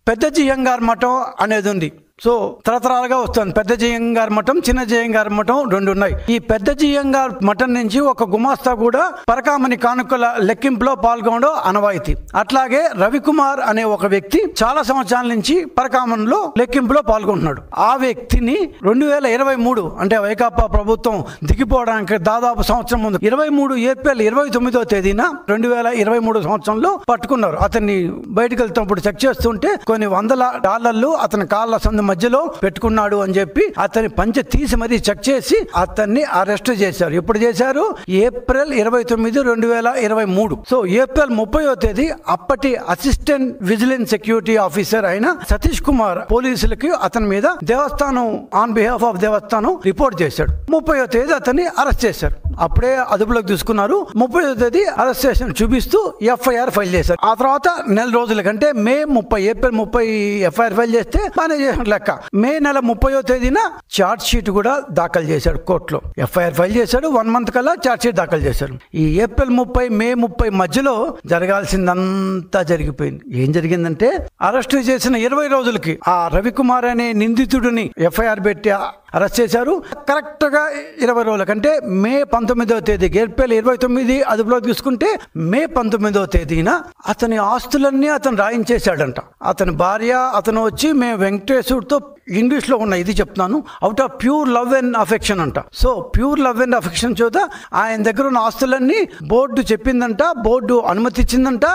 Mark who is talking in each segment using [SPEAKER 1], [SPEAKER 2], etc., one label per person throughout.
[SPEAKER 1] పెద్ద జియంగార్ మఠం అనేది ఉంది. సో తరతరాలుగా వస్తుంది. పెద్ద జియంగార్ మఠం, చిన్న జియంగార్ మఠం రెండు ఉన్నాయి. ఈ పెద్ద జియంగార్ మఠం నుంచి ఒక గుమాస్తా కూడా పరకామణి కానుకల లెక్కింపులో పాల్గొనడం అనవాయితీ. అట్లాగే రవికుమార్ అనే ఒక వ్యక్తి చాలా సంవత్సరాల నుంచి పరకామణిలో లెక్కింపులో పాల్గొంటున్నాడు. ఆ వ్యక్తిని 2023 అంటే వైకాపా ప్రభుత్వం దిగిపోవడానికి దాదాపు సంవత్సరం ముందు 23 ఏప్రిల్ 29వ తేదీన 2023 సంవత్సరంలో పట్టుకున్నారు. అతన్ని బయటకు వెళ్తున్నప్పుడు చెక్ చేస్తుంటే కొన్ని $100 అతని కాళ్ళ సందు మధ్యలో పెట్టుకున్నాడు అని చెప్పి అతని పంచె తీసి మరీ చెక్ చేసి అతన్ని అరెస్ట్ చేశారు. ఎప్పుడు చేశారు? ఏప్రిల్ 29, 2023. సో ఏప్రిల్ 30వ తేదీ అప్పటి అసిస్టెంట్ విజిలెన్స్ సెక్యూరిటీ ఆఫీసర్ అయిన సతీష్ కుమార్ పోలీసులకి అతని మీద దేవస్థానం on behalf of Devasthanam report చేశాడు. 30వ తేదీ అతన్ని అరెస్ట్ చేశారు. అప్పుడే అదుపులోకి తీసుకున్నారు. 30వ తేదీ అరెస్ట్ చేసిన చూపిస్తూ ఎఫ్ఐఆర్ ఫైల్ చేశారు. ఆ తర్వాత నెల రోజుల కంటే మే 30, ఏప్రిల్ 30 ఎఫ్ఐఆర్ ఫైల్ చేస్తే బాగానే చేసిన లెక్క. మే నెల 30వ తేదీన చార్జ్ షీట్ కూడా దాఖలు చేశాడు కోర్టులో. ఎఫ్ఐఆర్ ఫైల్ చేశాడు. 1 మంత్ కల్లా చార్జ్ షీట్ దాఖలు చేశారు. ఈ ఏప్రిల్ 30, మే 30 మధ్యలో జరగాల్సిందంతా జరిగిపోయింది. ఏం జరిగిందంటే అరెస్ట్ చేసిన 20 రోజులకి ఆ రవికుమార్ అనే నిందితుడిని ఎఫ్ఐఆర్ పెట్టి అరెస్ట్ చేశారు. కరెక్ట్ గా 20 రోజుల కంటే మే 19వ తేదీ, ఏప్రిల్ 29 అదుపులో తీసుకుంటే మే 19వ తేదీన అతని ఆస్తులన్నీ అతను రాయించేశాడంట. అతని భార్య అతను వచ్చి మేము వెంకటేశ్వరుడితో ఇంగ్లీష్ లో ఉన్న ఇది చెప్తున్నాను, out of pure love and affection అంట. So pure love and affection చూద్దా ఆయన దగ్గర ఉన్న ఆస్తులన్నీ బోర్డు చెప్పిందంట, బోర్డు అనుమతి ఇచ్చిందంట.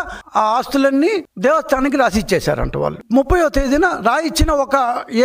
[SPEAKER 1] ఆ ఆస్తులన్నీ దేవస్థానానికి రాసి ఇచ్చేశారంట వాళ్ళు. 30వ తేదీన రాయిచ్చిన ఒక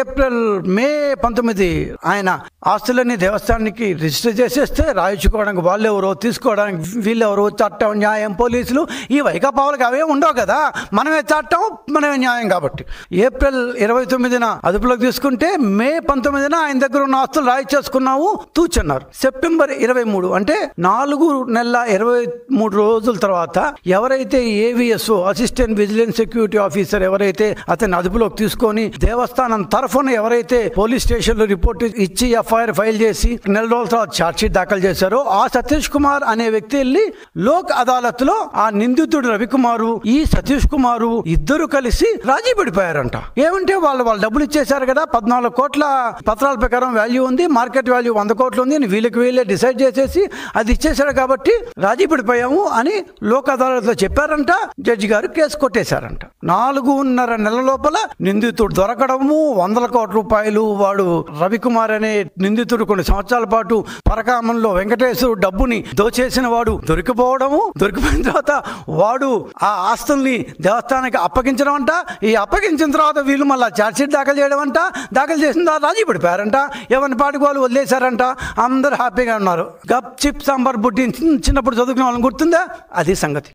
[SPEAKER 1] ఏప్రిల్ మే 19 ఆయన ఆస్తులన్నీ దేవస్థానానికి రిజిస్టర్ చేసేస్తే రాయించుకోవడానికి వాళ్ళు ఎవరో, తీసుకోవడానికి వీళ్ళెవరో, చట్టం న్యాయం పోలీసులు ఈ వైకాపాలకు అవే ఉండవు కదా. మనమే చట్టం మనమే న్యాయం కాబట్టి ఏప్రిల్ 29న అదుపులోకి తీసుకుంటే మే 19న ఆయన దగ్గర ఉన్న ఆస్తులు రాయిచేసుకున్నాము తూచన్నారు. సెప్టెంబర్ 23 అంటే 4 నెలల 23 రోజుల తర్వాత ఎవరైతే AVSO assistant vigilance security officer ఎవరైతే అతన్ని అదుపులోకి తీసుకొని దేవస్థానం తరఫున ఎవరైతే పోలీస్ స్టేషన్ లో రిపోర్ట్ ఇచ్చి ఎఫ్ఐఆర్ ఫైల్ చేసి నెల రోజుల తర్వాత ఛార్జ్ షీట్ దాఖలు చేశారో ఆ సతీష్ కుమార్ అనే వ్యక్తి వెళ్ళి లోక్ అదాలత్ లో ఆ నిందితుడు రవికుమారు, ఈ సతీష్ కుమారు ఇద్దరు కలిసి రాజీ పడిపోయారంట. ఏమంటే వాళ్ళు డబ్బులు ఇచ్చేశారు కదా, 14 కోట్ల పత్రాల ప్రకారం వాల్యూ ఉంది, మార్కెట్ వాల్యూ 100 కోట్లు ఉంది, వీళ్ళకి వీళ్ళే డిసైడ్ చేసేసి అది ఇచ్చేశారు కాబట్టి రాజీ పడిపోయాము అని లోక్ అదాలత్ లో చెప్పారంట. జడ్జి గారు కేసు కొట్టేశారంట. 4.5 నెలల లోపల నిందితుడు దొరకడము, 100 కోట్ల రూపాయలు వాడు రవికుమార్ అనే నిందితుడు కొన్ని సంవత్సరాల పాటు పరకామంలో వెంకటేశ్వరుడు డబ్బుని దోచేసిన వాడు దొరికిపోవడము, దొరికిపోయిన తర్వాత వాడు ఆ ఆస్తుల్ని దేవస్థానానికి అప్పగించడం అంట. ఈ అప్పగించిన తర్వాత వీళ్ళు మళ్ళీ ఛార్జ్ షీట్ దాఖలు చేయడం అంట. దాఖలు చేసిన తర్వాత రాజీ పడిపోయారంట. ఎవరిని పాటికి వాళ్ళు వదిలేశారంట. అందరూ హ్యాపీగా ఉన్నారు. గప్ చిప్ సాంబార్ బుడ్డి చిన్నప్పుడు చదువుకునే వాళ్ళని గుర్తుందా? అది సంగతి.